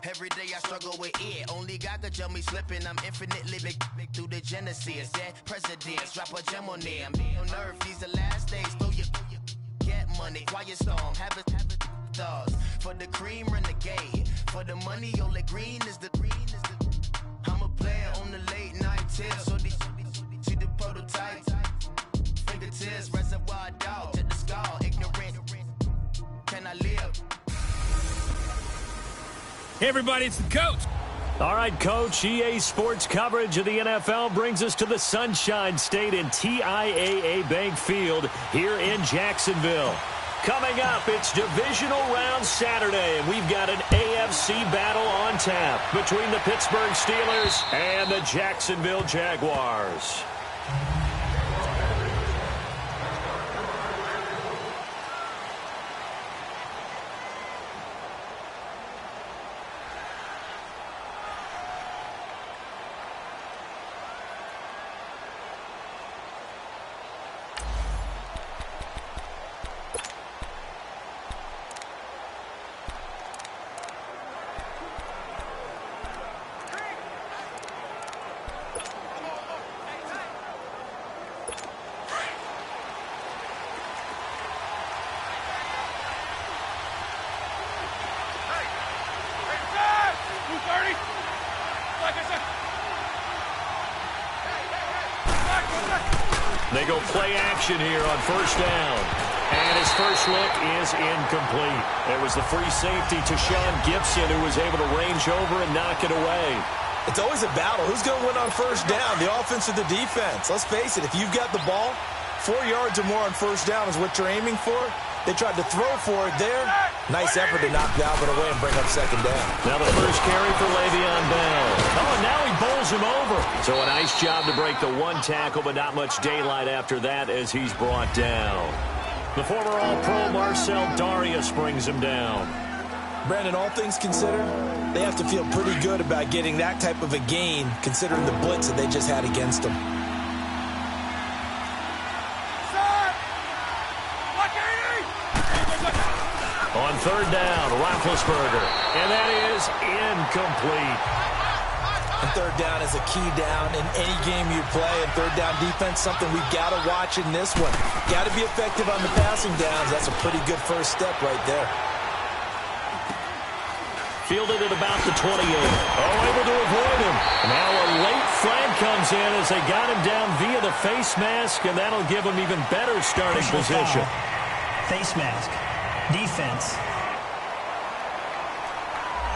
Every day I struggle with it. Only God could tell me slipping. I'm infinitely big through the Genesis. Dead presidents, drop a gem on them. On earth, these the last days. Throw your get money, quiet storm. Have it stars. For the cream, renegade. For the money, only green is the I'm a player on the late night tips. So they see the prototype. Fingertips, reservoir dog. To the skull, ignorant. Can I live? Hey, everybody, it's the coach. All right, Coach, EA Sports coverage of the NFL brings us to the Sunshine State in TIAA Bank Field here in Jacksonville. Coming up, it's Divisional Round Saturday, and we've got an AFC battle on tap between the Pittsburgh Steelers and the Jacksonville Jaguars. They go play action here on first down. And his first look is incomplete. It was the free safety to Sean Gibson who was able to range over and knock it away. It's always a battle. Who's going to win on first down, the offense or the defense? Let's face it, if you've got the ball, 4 yards or more on first down is what you're aiming for. They tried to throw for it there. Nice effort to knock Dalvin away and bring up second down. Now the first carry for Le'Veon Bell. Oh, and now he bowls him over. So a nice job to break the one tackle, but not much daylight after that as he's brought down. The former All-Pro Marcel Darius brings him down. Brandon, all things considered, they have to feel pretty good about getting that type of a gain considering the blitz that they just had against them. On third down, Roethlisberger, and that is incomplete. And third down is a key down in any game you play, and third down defense, something we've got to watch in this one. Got to be effective on the passing downs. That's a pretty good first step right there. Fielded at about the 28. Oh, able to avoid him. Now a late flag comes in as they got him down via the face mask, and that'll give him even better starting position. Face mask. Defense.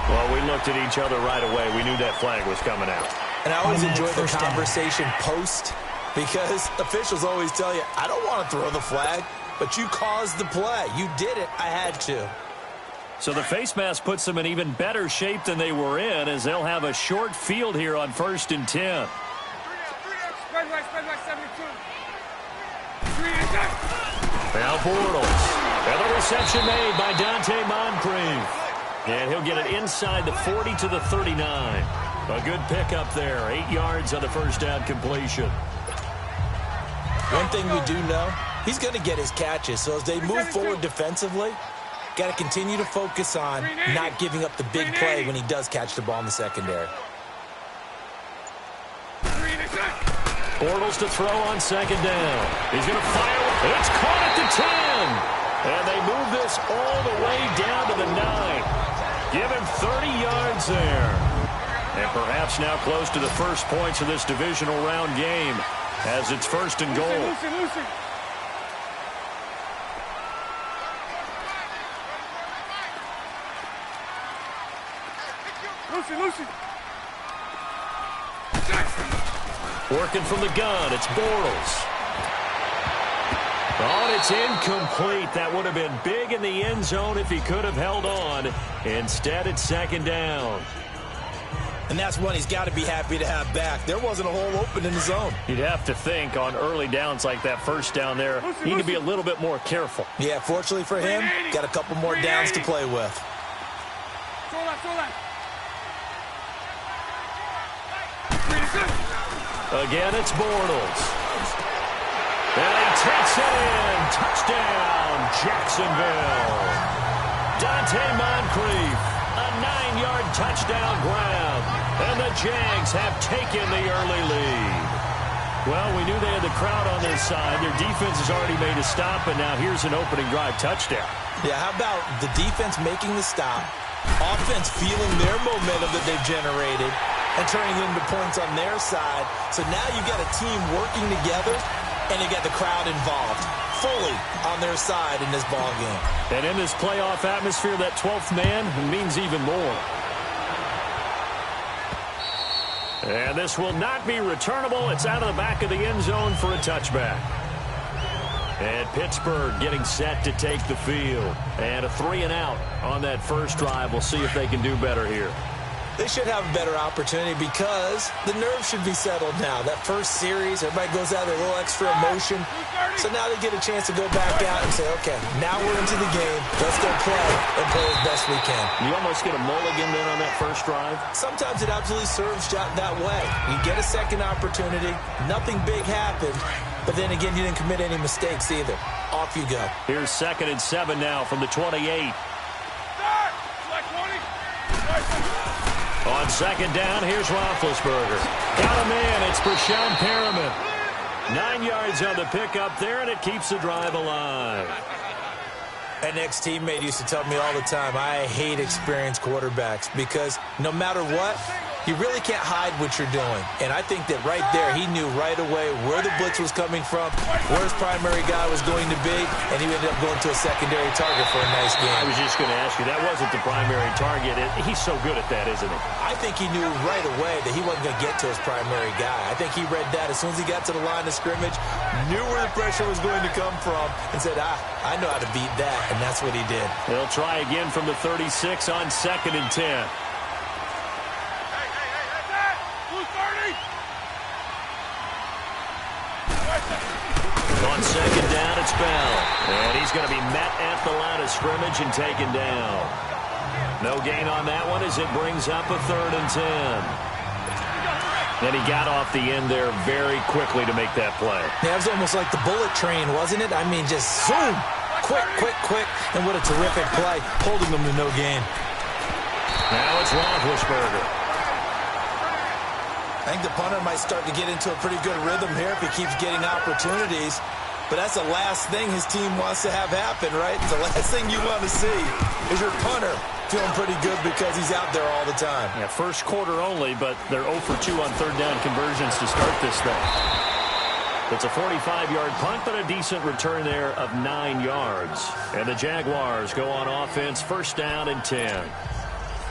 Well, we looked at each other right away. We knew that flag was coming out. And I always enjoy the conversation post because officials always tell you, I don't want to throw the flag, but you caused the play. You did it. I had to. So the face mask puts them in even better shape than they were in as they'll have a short field here on 1st and 10. Spread right, 72. Now Bortles. And the reception made by Dante Moncrief. And he'll get it inside the 40 to the 39. A good pickup there. 8 yards on the first down completion. One thing we do know, he's going to get his catches. So as they move forward defensively, got to continue to focus on not giving up the big play when he does catch the ball in the secondary. Bortles to throw on second down. He's going to fire. It's caught at the 10. And they move this all the way down to the 9. Give him 30 yards there. And perhaps now close to the first points of this divisional round game as it's 1st and goal. Lucy. Working from the gun, it's Bortles. Oh, and it's incomplete. That would have been big in the end zone if he could have held on. Instead, it's second down. And that's one he's got to be happy to have back. There wasn't a hole open in the zone. You'd have to think on early downs like that first down there, he could be a little bit more careful. Yeah, fortunately for him, got a couple more downs to play with. Again, it's Bortles. And he takes it in. Touchdown, Jacksonville. Dante Moncrief, a 9-yard touchdown grab. And the Jags have taken the early lead. Well, we knew they had the crowd on their side. Their defense has already made a stop, and now here's an opening drive touchdown. Yeah, how about the defense making the stop, offense feeling their momentum that they've generated, and turning it into points on their side. So now you've got a team working together, and you got the crowd involved fully on their side in this ball game. And in this playoff atmosphere, that 12th man means even more. And this will not be returnable. It's out of the back of the end zone for a touchback. And Pittsburgh getting set to take the field. And a 3-and-out on that first drive. We'll see if they can do better here. They should have a better opportunity because the nerves should be settled now. That first series, everybody goes out with a little extra emotion. So now they get a chance to go back out and say, okay, now we're into the game. Let's go play and play as best we can. You almost get a mulligan then on that first drive? Sometimes it absolutely serves that way. You get a second opportunity. Nothing big happened. But then again, you didn't commit any mistakes either. Off you go. Here's 2nd and 7 now from the 28. On 2nd down, here's Roethlisberger. Got him in. It's Brashad Perriman. 9 yards on the pickup there, and it keeps the drive alive. An ex-teammate used to tell me all the time, I hate experienced quarterbacks because no matter what, you really can't hide what you're doing. And I think that right there, he knew right away where the blitz was coming from, where his primary guy was going to be, and he ended up going to a secondary target for a nice game. I was just going to ask you, that wasn't the primary target. He's so good at that, isn't he? I think he knew right away that he wasn't going to get to his primary guy. I think he read that as soon as he got to the line of scrimmage, knew where the pressure was going to come from, and said, I know how to beat that, and that's what he did. They'll try again from the 36 on 2nd and 10. On 2nd down, it's Bell. And he's going to be met at the line of scrimmage and taken down. No gain on that one as it brings up a 3rd and 10. And he got off the end there very quickly to make that play. Yeah, it was almost like the bullet train, wasn't it? I mean, just zoom. Quick, quick, quick. And what a terrific play, holding them to no gain. Now it's Roethlisberger. I think the punter might start to get into a pretty good rhythm here if he keeps getting opportunities. But that's the last thing his team wants to have happen, right? The last thing you want to see is your punter feeling pretty good because he's out there all the time. Yeah, first quarter only, but they're 0 for 2 on 3rd down conversions to start this thing. It's a 45-yard punt, but a decent return there of 9 yards. And the Jaguars go on offense, 1st down and 10.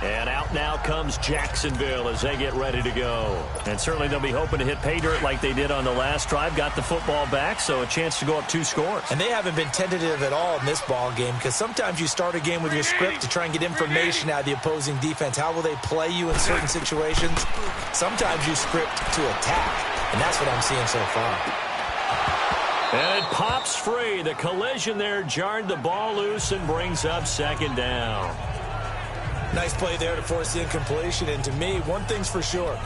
And out now comes Jacksonville as they get ready to go. And certainly they'll be hoping to hit pay dirt like they did on the last drive. Got the football back, so a chance to go up 2 scores. And they haven't been tentative at all in this ball game because sometimes you start a game with your script to try and get information out of the opposing defense. How will they play you in certain situations? Sometimes you script to attack, and that's what I'm seeing so far. And it pops free. The collision there jarred the ball loose and brings up 2nd down. Nice play there to force the incompletion. And to me, one thing's for sure.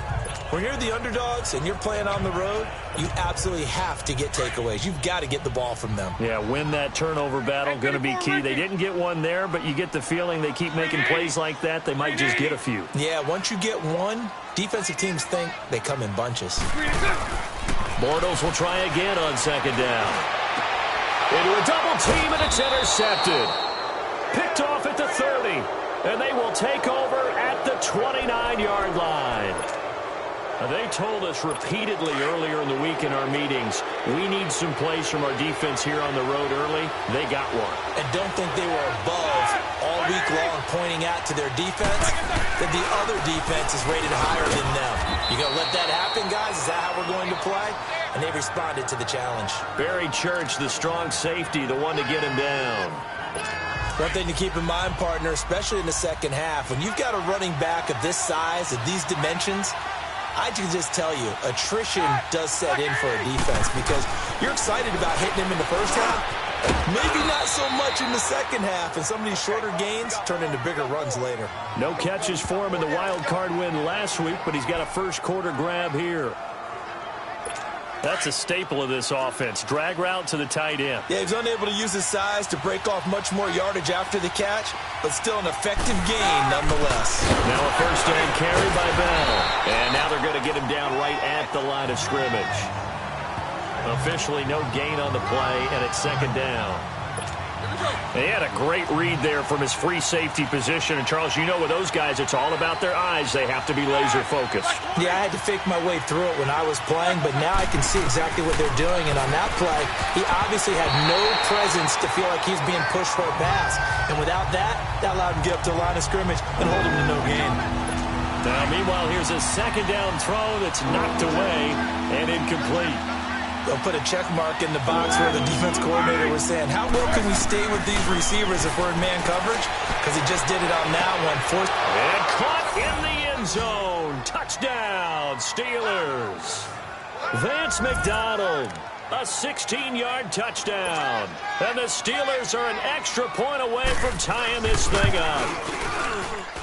When you're the underdogs and you're playing on the road, you absolutely have to get takeaways. You've got to get the ball from them. Yeah, win that turnover battle, going to be key. They didn't get one there, but you get the feeling they keep making plays like that, they might just get a few. Yeah, once you get one, defensive teams think they come in bunches. Bortles will try again on 2nd down. Into a double team, and it's intercepted. Picked off at the 30. And they will take over at the 29-yard line. They told us repeatedly earlier in the week in our meetings, we need some plays from our defense here on the road early. They got one. And don't think they were above all week long pointing out to their defense that the other defense is rated higher than them. You going to let that happen, guys? Is that how we're going to play? And they responded to the challenge. Barry Church, the strong safety, the one to get him down. One thing to keep in mind, partner, especially in the second half, when you've got a running back of this size, of these dimensions, I can just tell you, attrition does set in for a defense because you're excited about hitting him in the first half, maybe not so much in the second half, and some of these shorter gains turn into bigger runs later. No catches for him in the wild card win last week, but he's got a first quarter grab here. That's a staple of this offense. Drag route to the tight end. Yeah, he was unable to use his size to break off much more yardage after the catch, but still an effective gain nonetheless. Now a carry by Bell. And now they're going to get him down right at the line of scrimmage. Officially no gain on the play, and it's second down. He had a great read there from his free safety position. And, Charles, you know with those guys, it's all about their eyes. They have to be laser-focused. Yeah, I had to fake my way through it when I was playing, but now I can see exactly what they're doing. And on that play, he obviously had no presence to feel like he's being pushed for a pass. And without that, that allowed him to get up to the line of scrimmage and hold him to no gain. Now, meanwhile, here's a second down throw that's knocked away and incomplete. They'll put a check mark in the box where the defense coordinator was saying, how well can we stay with these receivers if we're in man coverage? Because he just did it on that one. And caught in the end zone. Touchdown, Steelers. Vance McDonald, a 16-yard touchdown. And the Steelers are an extra point away from tying this thing up.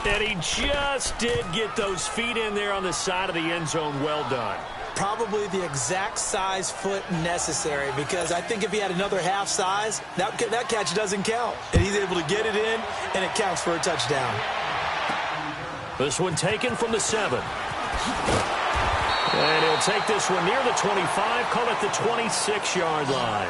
And he just did get those feet in there on the side of the end zone. Well done. Probably the exact size foot necessary, because I think if he had another half size, that catch doesn't count. And he's able to get it in, and it counts for a touchdown. This one taken from the 7. And he'll take this one near the 25, call it the 26-yard line.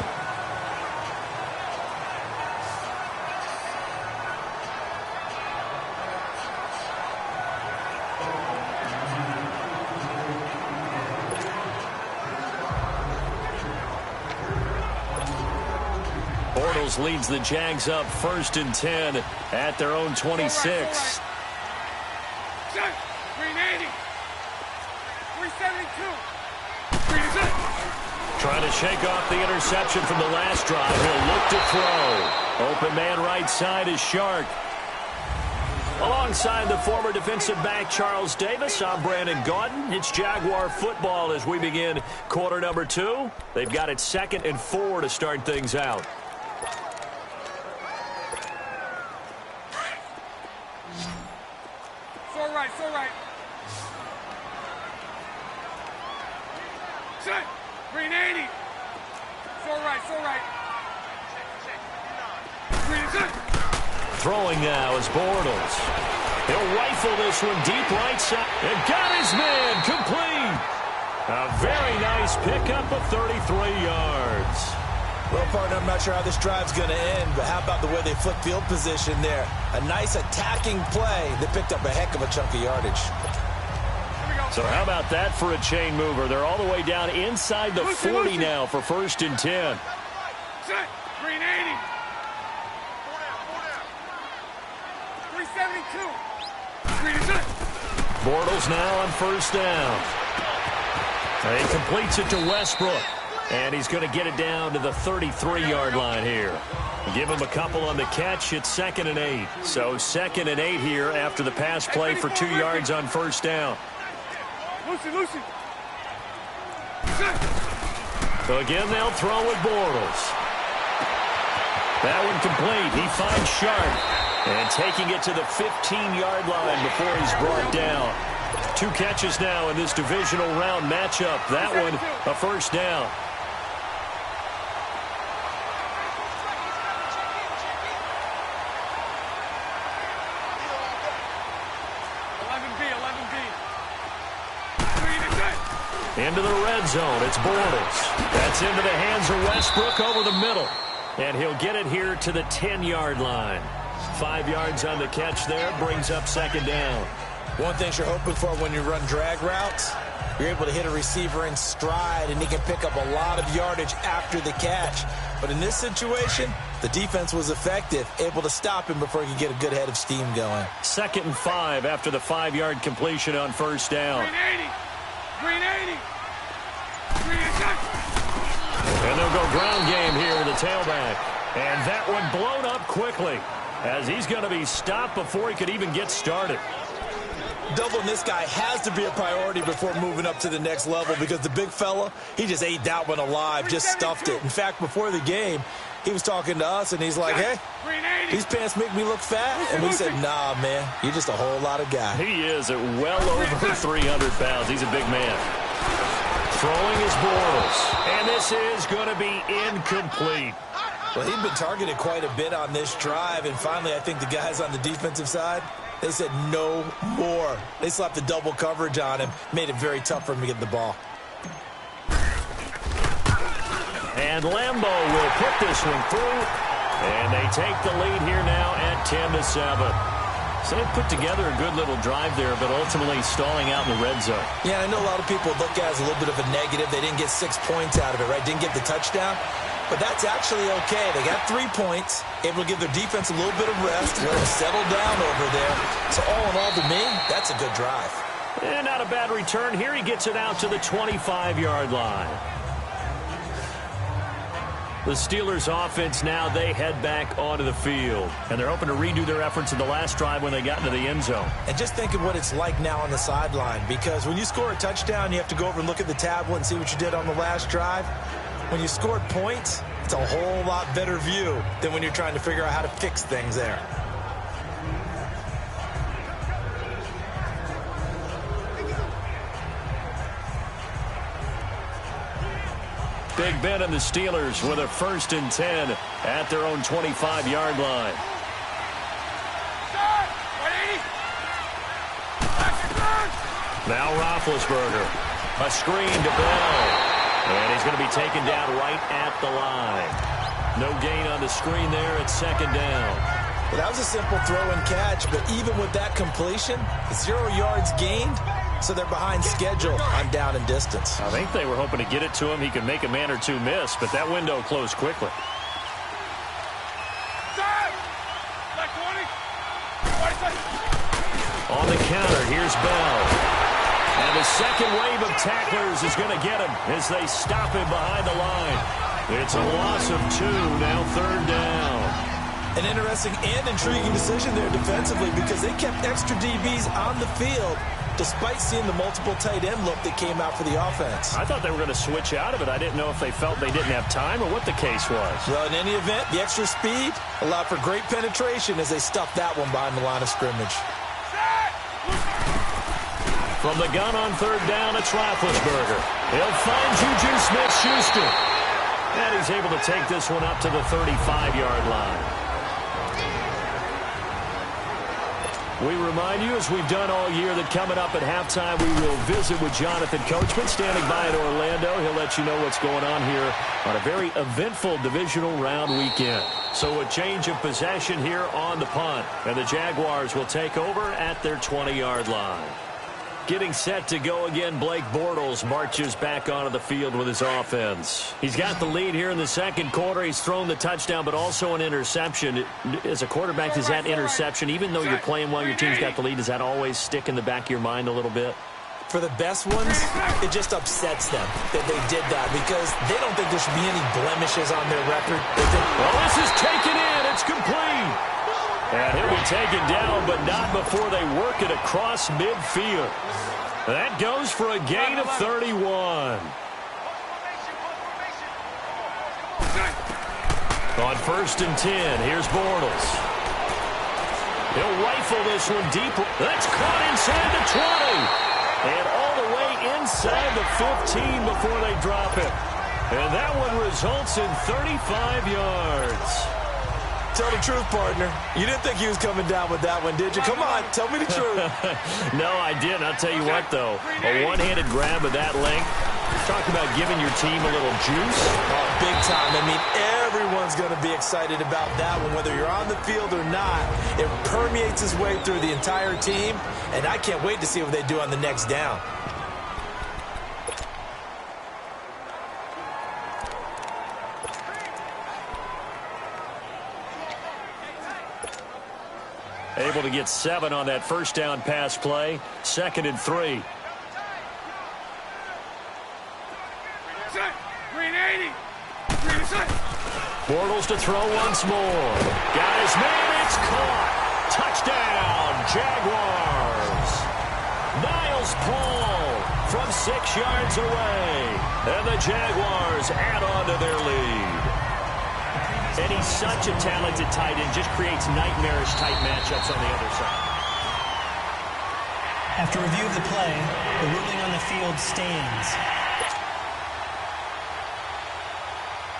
Bortles leads the Jags up 1st and 10 at their own 26. Green 80. 372. Trying to shake off the interception from the last drive. He'll look to throw. Open man right side is Shark. Alongside the former defensive back Charles Davis, I'm Brandon Gaudin. It's Jaguar football as we begin quarter number 2. They've got it 2nd and 4 to start things out. So right. Set. Green 80. So right. Green set. Throwing now is Bortles. He'll rifle this one deep right side. And got his man complete. A very nice pickup of 33 yards. Well, partner, I'm not sure how this drive's going to end, but how about the way they flip field position there? A nice attacking play that picked up a heck of a chunk of yardage. So how about that for a chain mover? They're all the way down inside the 40 now for 1st and 10. Set. Green 80. 372. Green set. Bortles now on 1st down. He completes it to Westbrook. And he's going to get it down to the 33-yard line here. Give him a couple on the catch. It's 2nd and 8. So 2nd and 8 here after the pass play for 2 yards on 1st down. Lucy. So again, they'll throw with Bortles. That one complete. He finds Sharp. And taking it to the 15-yard line before he's brought down. 2 catches now in this divisional round matchup. That one, a 1st down. Into the red zone. It's Bortles. That's into the hands of Westbrook over the middle. And he'll get it here to the 10-yard line. 5 yards on the catch there. Brings up 2nd down. One thing you're hoping for when you run drag routes, you're able to hit a receiver in stride, and he can pick up a lot of yardage after the catch. But in this situation, the defense was effective, able to stop him before he could get a good head of steam going. 2nd and 5 after the 5-yard completion on 1st down. Green 80. Green set. And they'll go ground game here with the tailback. And that one blown up quickly as he's going to be stopped before he could even get started. Doubling this guy has to be a priority before moving up to the next level, because the big fella, he just ate that one alive, just stuffed it. In fact, before the game, he was talking to us, and he's like, hey, these pants make me look fat. And we said, nah, man, you're just a whole lot of guy. He is at well over 300 pounds. He's a big man. Throwing his Bortles. And this is going to be incomplete. Well, he'd been targeted quite a bit on this drive, and finally I think the guys on the defensive side, They said no more. They slapped the double coverage on him, made it very tough for him to get the ball. And Lambeau will put this one through, and they take the lead here now at 10-7. So they put together a good little drive there, but ultimately stalling out in the red zone. Yeah, I know a lot of people look at it as a little bit of a negative. They didn't get 6 points out of it, right? Didn't get the touchdown. But that's actually okay. They got 3 points, able to give their defense a little bit of rest, let them settle down over there. So all in all, to me, that's a good drive. And not a bad return here. He gets it out to the 25-yard line. The Steelers offense now, they head back onto the field. And they're hoping to redo their efforts in the last drive when they got into the end zone. And just think of what it's like now on the sideline. Because when you score a touchdown, you have to go over and look at the tablet and see what you did on the last drive. When you scored points, it's a whole lot better view than when you're trying to figure out how to fix things there. Big Ben and the Steelers with a 1st and 10 at their own 25-yard line. Now Roethlisberger. A screen to Bell. And he's going to be taken down right at the line. No gain on the screen there at 2nd down. Well, that was a simple throw and catch, but even with that completion, 0 yards gained. So they're behind schedule on down and distance. I think they were hoping to get it to him. He could make a man or two miss, but that window closed quickly. On the counter, here's Bell. And the second wave of tacklers is going to get him as they stop him behind the line. It's a loss of 2, now 3rd down. An interesting and intriguing decision there defensively because they kept extra DBs on the field despite seeing the multiple tight end look that came out for the offense. I thought they were going to switch out of it. I didn't know if they felt they didn't have time or what the case was. Well, in any event, the extra speed allowed for great penetration as they stuffed that one behind the line of scrimmage. From the gun on 3rd down, it's Roethlisberger. He'll find Juju Smith-Schuster. And he's able to take this one up to the 35-yard line. We remind you, as we've done all year, that coming up at halftime, we will visit with Jonathan Coachman, standing by in Orlando. He'll let you know what's going on here on a very eventful divisional round weekend. So a change of possession here on the punt, and the Jaguars will take over at their 20-yard line. Getting set to go again, Blake Bortles marches back onto the field with his offense. He's got the lead here in the 2nd quarter. He's thrown the touchdown, but also an interception. As a quarterback, does that interception, even though you're playing well, your team's got the lead, does that always stick in the back of your mind a little bit? For the best ones, it just upsets them that they did that because they don't think there should be any blemishes on their record. Well, this is taken in. It's complete. And he'll be taken down, but not before they work it across midfield. That goes for a gain of 31. On 1st and 10, here's Bortles. He'll rifle this one deep. That's caught inside the 20. And all the way inside the 15 before they drop it. And that one results in 35 yards. Tell the truth, partner. You didn't think he was coming down with that one, did you? Come on, tell me the truth. No, I didn't. I'll tell you what, though. A one-handed grab of that length. Talk about giving your team a little juice. Oh, big time. I mean, everyone's going to be excited about that one, whether you're on the field or not. It permeates his way through the entire team, and I can't wait to see what they do on the next down. Able to get 7 on that 1st down pass play. 2nd and 3. Bortles to throw once more. Got his man. It's caught. Touchdown, Jaguars. Niles Paul from 6 yards away. And the Jaguars add on to their lead. And he's such a talented tight end, just creates nightmarish type matchups on the other side. After review of the play, the ruling on the field stands.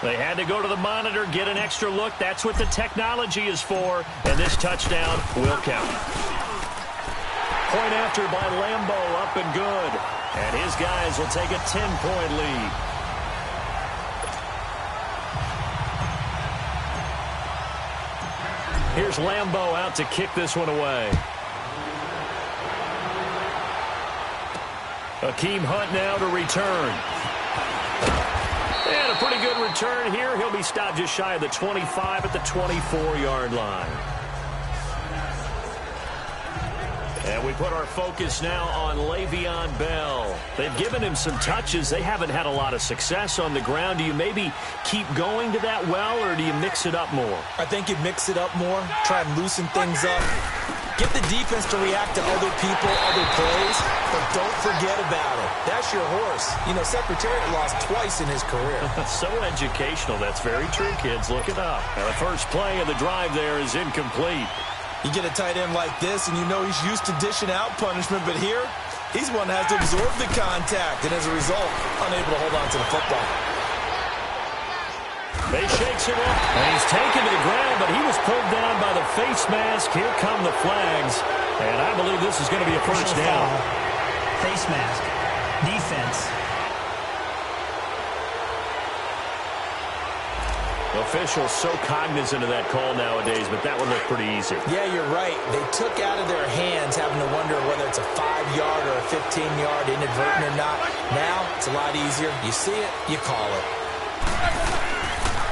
They had to go to the monitor, get an extra look. That's what the technology is for, and this touchdown will count. Point after by Lambeau, up and good. And his guys will take a 10-point lead. Here's Lambeau out to kick this one away. Akeem Hunt now to return. And a pretty good return here. He'll be stopped just shy of the 25 at the 24-yard line. And we put our focus now on Le'Veon Bell. They've given him some touches. They haven't had a lot of success on the ground. Do you maybe keep going to that well, or do you mix it up more? I think you mix it up more, try and loosen things up. Get the defense to react to other people, other plays, but don't forget about it. That's your horse. You know, Secretariat lost twice in his career. So educational. That's very true, kids. Look it up. And the first play of the drive there is incomplete. You get a tight end like this, and you know he's used to dishing out punishment, but here, he's one that has to absorb the contact, and as a result, unable to hold on to the football. They shakes him up, and he's taken to the ground, but he was pulled down by the face mask. Here come the flags, and I believe this is going to be a first down. Face mask. Defense. Officials so cognizant of that call nowadays, but that one looked pretty easy. Yeah, you're right. They took out of their hands having to wonder whether it's a 5-yard or a 15-yard inadvertent or not. Now, it's a lot easier. You see it, you call it.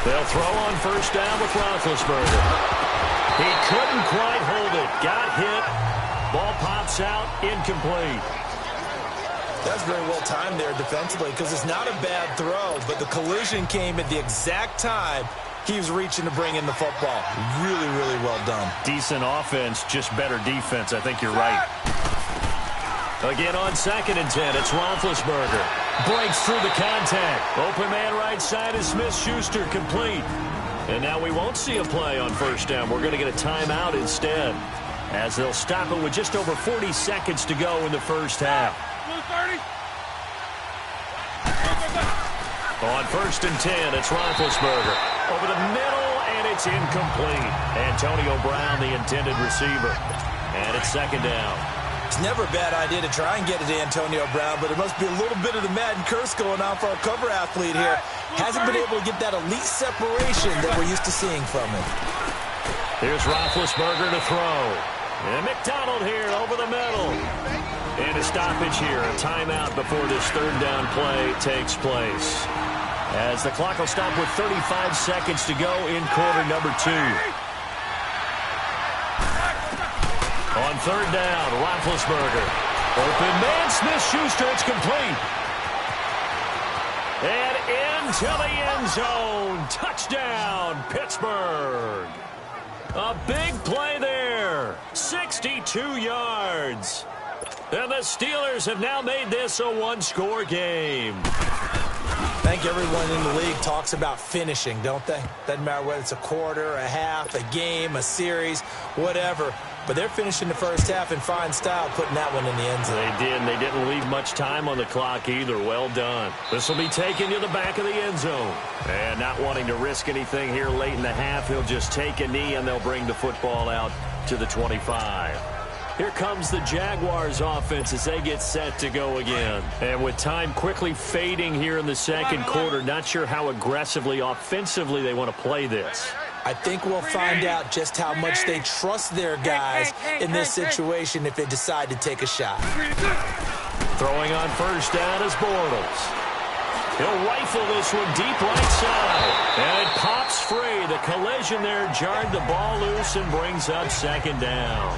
They'll throw on first down with Roethlisberger. He couldn't quite hold it. Got hit. Ball pops out. Incomplete. That's very well timed there defensively because it's not a bad throw, but the collision came at the exact time he was reaching to bring in the football. Really, really well done. Decent offense, just better defense. I think you're right. Again on 2nd and 10, it's Roethlisberger. Breaks through the contact. Open man right side is Smith-Schuster, complete. And now we won't see a play on first down. We're going to get a timeout instead, as they'll stop it with just over 40 seconds to go in the first half. On 1st and 10, it's Roethlisberger. Over the middle, and it's incomplete. Antonio Brown, the intended receiver. And it's 2nd down. It's never a bad idea to try and get it to Antonio Brown, but there must be a little bit of the Madden curse going on for our cover athlete here. Hasn't been able to get that elite separation that we're used to seeing from him. Here's Roethlisberger to throw. And McDonald here over the middle. And a stoppage here, a timeout before this 3rd down play takes place. As the clock will stop with 35 seconds to go in quarter number 2. On 3rd down, Roethlisberger. Open man, Smith-Schuster, it's complete. And into the end zone. Touchdown, Pittsburgh. A big play there. 62 yards. And the Steelers have now made this a 1-score game. I think everyone in the league talks about finishing, don't they? Doesn't matter whether it's a quarter, a half, a game, a series, whatever. But they're finishing the first half in fine style, putting that one in the end zone. They did, and they didn't leave much time on the clock either. Well done. This will be taken to the back of the end zone. And not wanting to risk anything here late in the half, he'll just take a knee, and they'll bring the football out to the 25. Here comes the Jaguars offense as they get set to go again. And with time quickly fading here in the second quarter, not sure how aggressively, offensively they want to play this. I think we'll find out just how much they trust their guys in this situation if they decide to take a shot. Throwing on first down is Bortles. He'll rifle this one deep right side. And it pops free. The collision there jarred the ball loose and brings up 2nd down.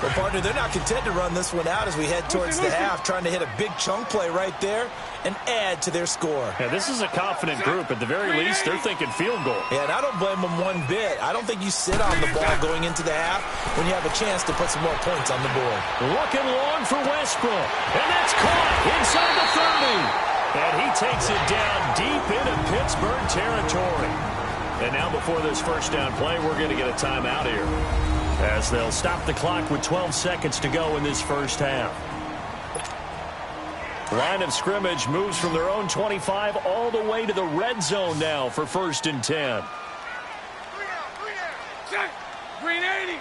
Well, partner, they're not content to run this one out as we head towards the half, trying to hit a big chunk play right there and add to their score. Yeah, this is a confident group. At the very least, they're thinking field goal. Yeah, and I don't blame them one bit. I don't think you sit on the ball going into the half when you have a chance to put some more points on the board. Looking long for Westbrook. And that's caught inside the 30. And he takes it down deep into Pittsburgh territory. And now before this first down play, we're going to get a timeout here, as they'll stop the clock with 12 seconds to go in this first half. Line of scrimmage moves from their own 25 all the way to the red zone now for 1st and 10. Green 80.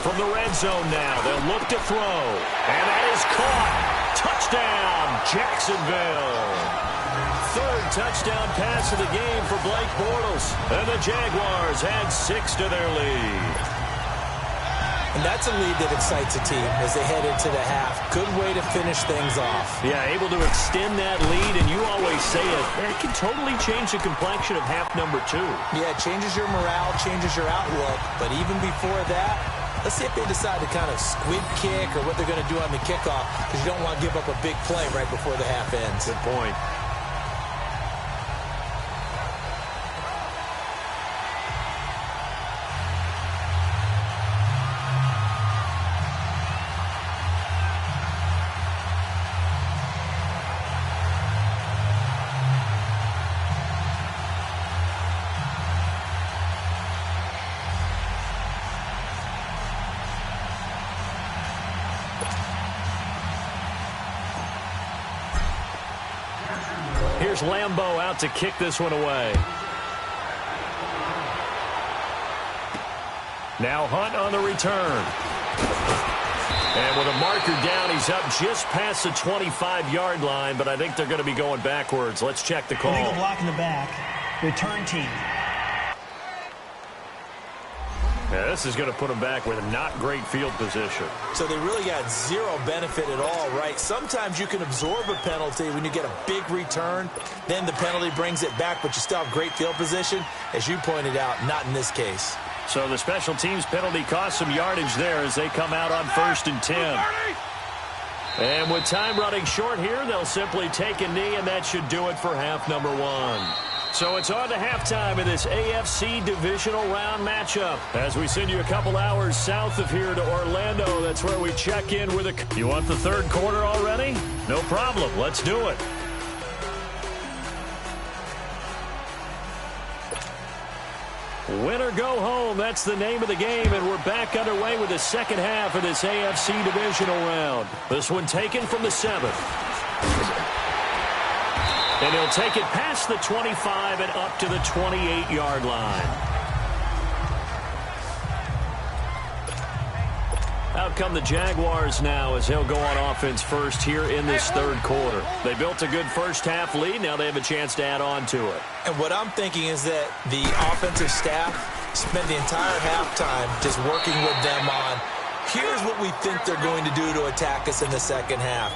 from the red zone now. They'll look to throw. And that is caught. Touchdown, Jacksonville. Third touchdown pass of the game for Blake Bortles. And the Jaguars add 6 to their lead. And that's a lead that excites a team as they head into the half. Good way to finish things off. Yeah, able to extend that lead, and you always say it can totally change the complexion of half number 2. Yeah, it changes your morale, changes your outlook. But even before that, let's see if they decide to kind of squib kick or what they're going to do on the kickoff, because you don't want to give up a big play right before the half ends. Good point. Here's Lambeau out to kick this one away. Now Hunt on the return. And with a marker down, he's up just past the 25-yard line, but I think they're going to be going backwards. Let's check the call. Illegal block in the back. Return team. Yeah, this is going to put them back with not great field position. So they really got zero benefit at all, right? Sometimes you can absorb a penalty when you get a big return. Then the penalty brings it back, but you still have great field position. As you pointed out, not in this case. So the special teams penalty cost some yardage there as they come out on 1st and 10. And with time running short here, they'll simply take a knee, and that should do it for half number 1. So it's on to halftime in this AFC divisional round matchup. As we send you a couple hours south of here to Orlando, that's where we check in with a... You want the third quarter already? No problem. Let's do it. Win or go home, that's the name of the game, and we're back underway with the second half of this AFC divisional round. This one taken from the 7th. And he'll take it past the 25 and up to the 28-yard line. Out come the Jaguars now as he'll go on offense first here in this third quarter. They built a good first half lead. Now they have a chance to add on to it. And what I'm thinking is that the offensive staff spent the entire halftime just working with them on, here's what we think they're going to do to attack us in the second half.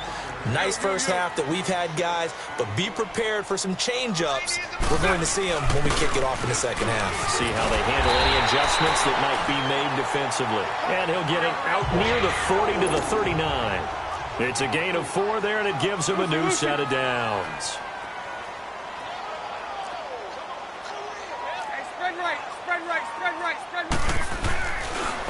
Nice first half that we've had, guys, but be prepared for some change-ups. We're going to see them when we kick it off in the second half. See how they handle any adjustments that might be made defensively. And he'll get it out near the 40 to the 39. It's a gain of 4 there, and it gives him a new set of downs. Spread right, spread right, spread right, spread right.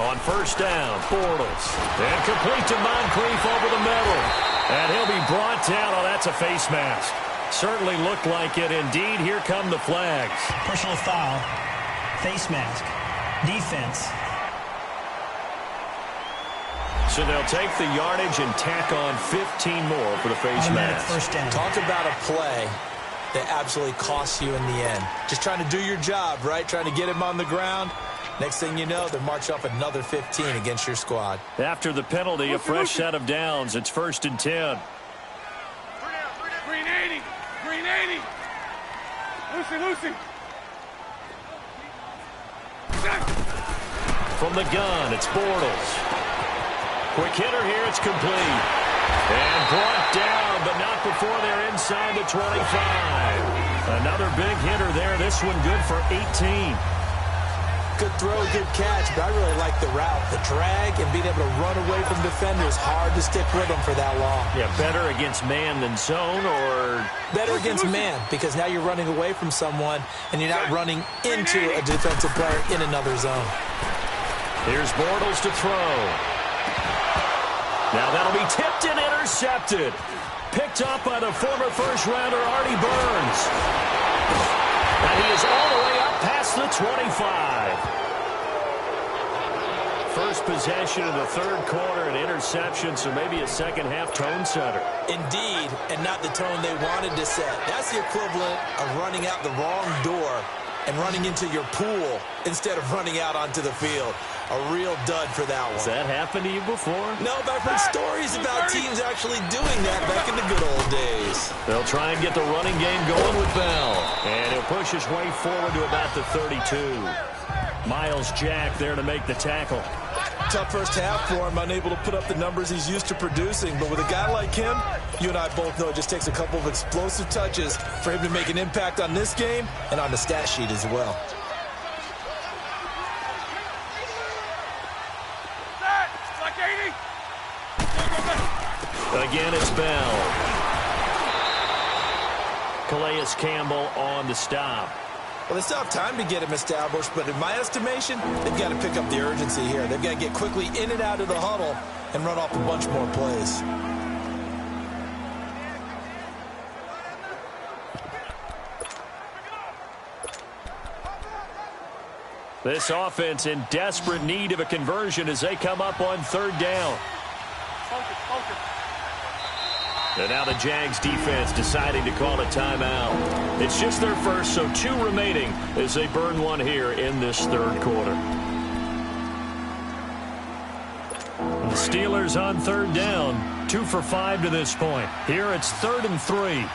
On first down, Bortles. And complete to Moncrief over the middle. And he'll be brought down. Oh, that's a face mask. Certainly looked like it. Indeed, here come the flags. Personal foul. Face mask. Defense. So they'll take the yardage and tack on 15 more for the face mask. First down. Talk about a play that absolutely costs you in the end. Just trying to do your job, right? Trying to get him on the ground. Next thing you know, they'll march off another 15 against your squad. After the penalty, a fresh set of downs. It's 1st and 10. Green 80. Green 80. Lucy. From the gun, it's Bortles. Quick hitter here, it's complete. And brought down, but not before they're inside the 25. Another big hitter there. This one good for 18. Good throw, good catch, but I really like the route. The drag and being able to run away from defenders, hard to stick with them for that long. Yeah, better against man than zone, or... Better against man, because now you're running away from someone and you're not running into a defensive player in another zone. Here's Bortles to throw. Now that'll be tipped and intercepted. Picked up by the former first-rounder Artie Burns. And he is all the way up past the 25. First possession of the third quarter, an interception, so maybe a second-half tone setter. Indeed, and not the tone they wanted to set. That's the equivalent of running out the wrong door and running into your pool instead of running out onto the field. A real dud for that one. Has that happened to you before? No, but I've heard stories about teams actually doing that back in the good old days. They'll try and get the running game going with Bell. And he'll push his way forward to about the 32. Miles Jack there to make the tackle. Tough first half for him, unable to put up the numbers he's used to producing. But with a guy like him, you and I both know it just takes a couple of explosive touches for him to make an impact on this game and on the stat sheet as well. Again, it's Bell. Calais Campbell on the stop. Well, they still have time to get him established, but in my estimation, they've got to pick up the urgency here. They've got to get quickly in and out of the huddle and run off a bunch more plays. This offense in desperate need of a conversion as they come up on third down. And now the Jags defense deciding to call a timeout. It's just their first, so 2 remaining as they burn one here in this third quarter. The Steelers on third down, 2 for 5 to this point. Here it's 3rd and 3.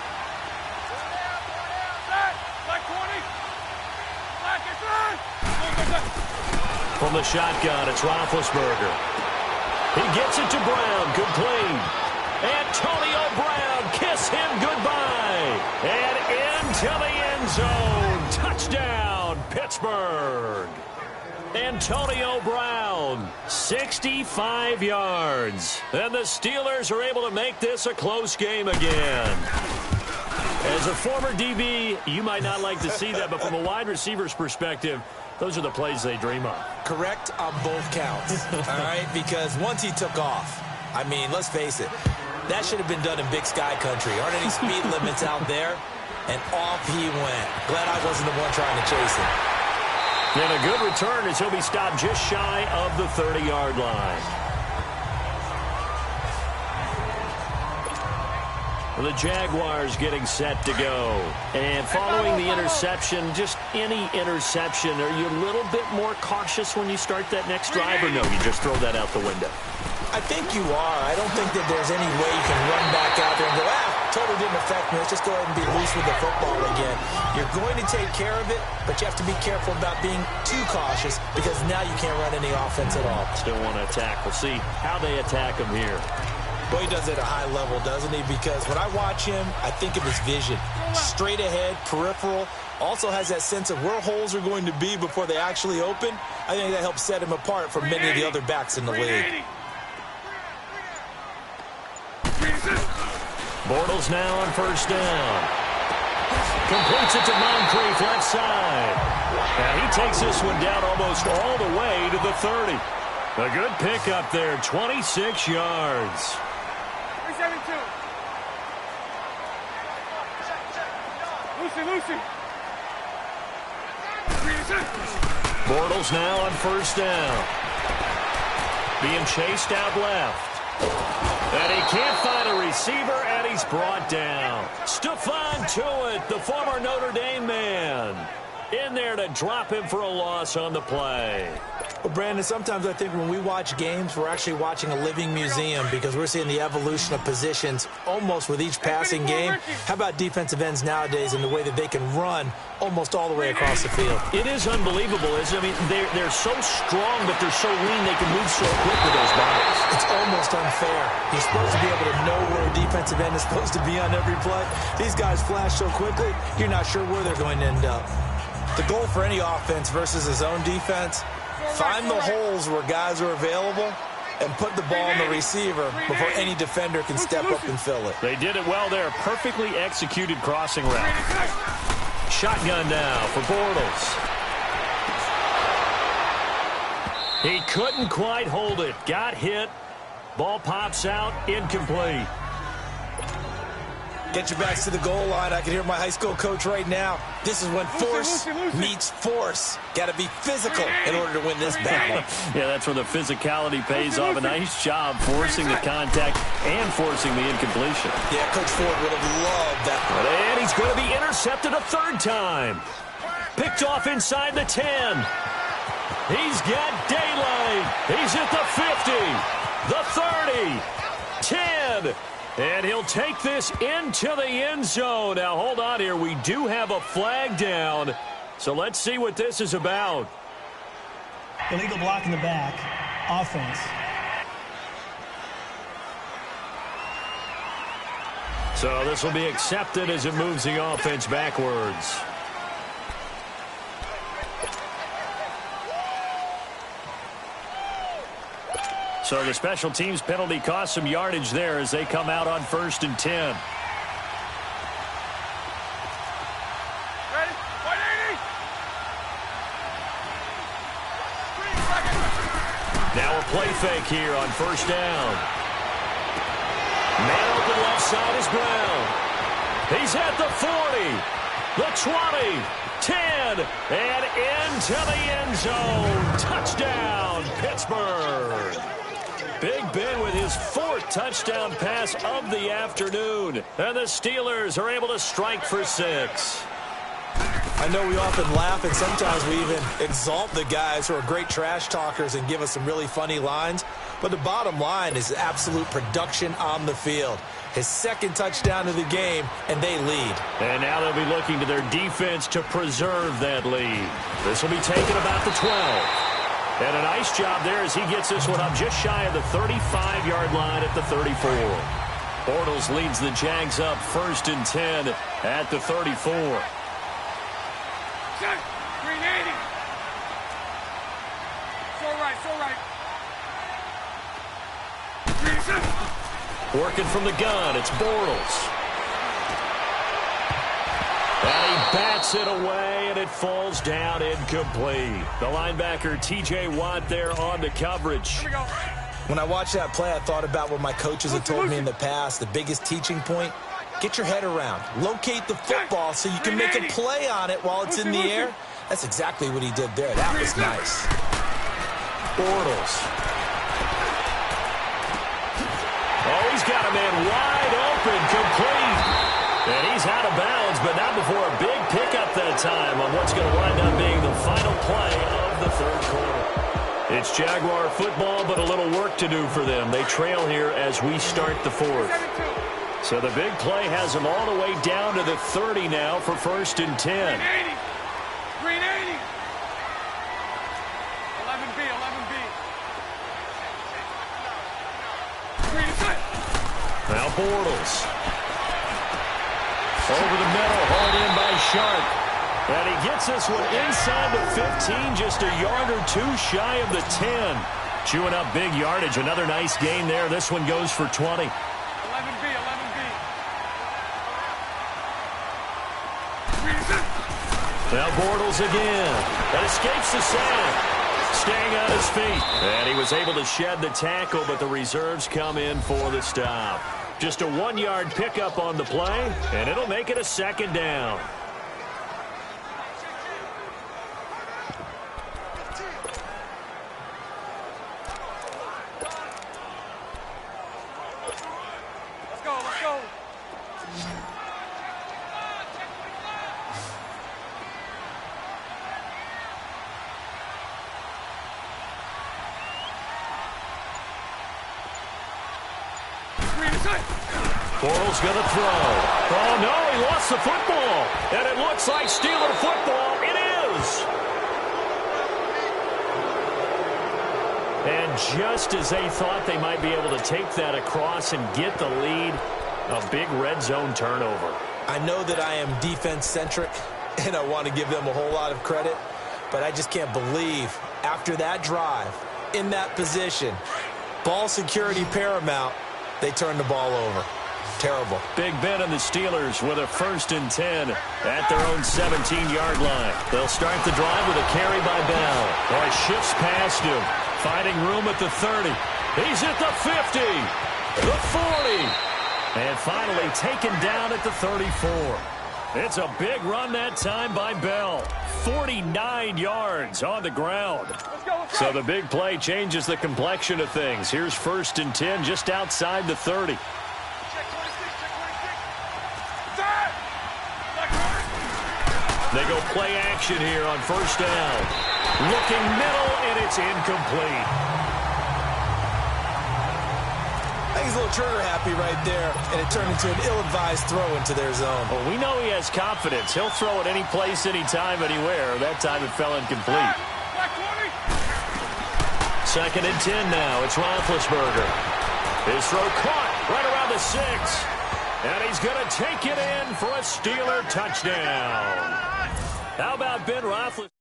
From the shotgun, it's Roethlisberger. He gets it to Brown. Good play. Antonio Brown, kiss him goodbye. And into the end zone. Touchdown, Pittsburgh. Antonio Brown, 65 yards. And the Steelers are able to make this a close game again. As a former DB, you might not like to see that, but from a wide receiver's perspective, those are the plays they dream of. Correct on both counts, all right? Because once he took off, I mean, let's face it, that should have been done in Big Sky country. Aren't any speed limits out there? And off he went. Glad I wasn't the one trying to chase him. And a good return as he'll be stopped just shy of the 30-yard line. The Jaguars getting set to go. And following the interception, just any interception, are you a little bit more cautious when you start that next drive, or no, you just throw that out the window? I think you are. I don't think that there's any way you can run back out there and go, totally didn't affect me. Let's just go ahead and be loose with the football again. You're going to take care of it, but you have to be careful about being too cautious because now you can't run any offense at all. Still want to attack. We'll see how they attack him here. Boy, he does it at a high level, doesn't he? Because when I watch him, I think of his vision. Straight ahead, peripheral. Also has that sense of where holes are going to be before they actually open. I think that helps set him apart from many of the other backs in the league. Bortles now on first down. Completes it to Moncrief left side. And he takes this one down almost all the way to the 30. A good pickup there, 26 yards. 372. Lucy. Bortles now on first down. Being chased out left. And he can't find a receiver, and he's brought down. Stephon Tuitt, the former Notre Dame man, in there to drop him for a loss on the play. Well, Brandon, sometimes I think when we watch games, we're actually watching a living museum because we're seeing the evolution of positions almost with each passing game. How about defensive ends nowadays and the way that they can run almost all the way across the field? It is unbelievable, isn't it? I mean, they're so strong, but they're so lean they can move so quick with those bodies. It's almost unfair. You're supposed to be able to know where a defensive end is supposed to be on every play. These guys flash so quickly, you're not sure where they're going to end up. The goal for any offense versus his own defense, find the holes where guys are available and put the ball on the receiver before any defender can step up and fill it. They did it well there. Perfectly executed crossing route. Shotgun now for Bortles. He couldn't quite hold it. Got hit. Ball pops out. Incomplete. Get your backs to the goal line. I can hear my high school coach right now. This is when force meets force. Got to be physical in order to win this battle. Yeah, that's where the physicality pays off. A nice job forcing the contact and forcing the incompletion. Yeah, Coach Ford would have loved that. And he's going to be intercepted a third time. Picked off inside the 10. He's got daylight. He's at the 50, the 30, 10, and he'll take this into the end zone. Now, hold on here. We do have a flag down, so let's see what this is about. Illegal block in the back. Offense. So this will be accepted as it moves the offense backwards. So the special teams penalty cost some yardage there as they come out on 1st and 10. Ready? 180! 3 seconds! Now a play fake here on 1st down. Man open left side is Brown. He's at the 40, the 20, 10, and into the end zone. Touchdown, Pittsburgh. Big Ben with his 4th touchdown pass of the afternoon. And the Steelers are able to strike for 6. I know we often laugh, and sometimes we even exalt the guys who are great trash talkers and give us some really funny lines. But the bottom line is absolute production on the field. His 2nd touchdown of the game, and they lead. And now they'll be looking to their defense to preserve that lead. This will be taken about the 12. And a nice job there as he gets this one up just shy of the 35-yard line at the 34. Bortles leads the Jags up 1st and 10 at the 34. Set! 380! So right, so right. 3 Working from the gun, it's Bortles. And he bats it away, and it falls down incomplete. The linebacker, T.J. Watt, there on the coverage. Here we go. When I watched that play, I thought about what my coaches have told me in the past. The biggest teaching point, get your head around. Locate the football so you can make a play on it while it's in the air. That's exactly what he did there. That was nice. Bortles. Oh, he's got a man wide open, complete. And he's out of bounds, but not before a big pickup that time on what's going to wind up being the final play of the 3rd quarter. It's Jaguar football, but a little work to do for them. They trail here as we start the 4th. So the big play has them all the way down to the 30 now for 1st and 10. 380! 380! 11B, 11B. 3 Now Bortles. Over the middle, hauled in by Sharp. And he gets this one inside the 15, just a yard or 2 shy of the 10. Chewing up big yardage. Another nice gain there. This one goes for 20. 11B, 11B. Now Bortles again. That escapes the sack. Staying on his feet. And he was able to shed the tackle, but the reserves come in for the stop. Just a 1-yard pickup on the play, and it'll make it a 2nd down. Let's go, let's go. Bortles going to throw. Oh, no, he lost the football. And it looks like Steeler football. It is. And just as they thought they might be able to take that across and get the lead, a big red zone turnover. I know that I am defense-centric, and I want to give them a whole lot of credit, but I just can't believe after that drive, in that position, ball security paramount, they turned the ball over. Terrible. Big Ben and the Steelers with a 1st and 10 at their own 17-yard line. They'll start the drive with a carry by Bell. Oh, he shifts past him, finding room at the 30. He's at the 50, the 40, and finally taken down at the 34. It's a big run that time by Bell. 49 yards on the ground. So the big play changes the complexion of things. Here's 1st and 10 just outside the 30. They go play action here on 1st down. Looking middle, and it's incomplete. he's a little trigger happy right there, and it turned into an ill-advised throw into their zone. Well, we know he has confidence. He'll throw it any place, anytime, anywhere. That time it fell incomplete. Second and 10 now. It's Roethlisberger. His throw caught right around the 6. And he's going to take it in for a Steeler touchdown. How about Ben Roethlisberger?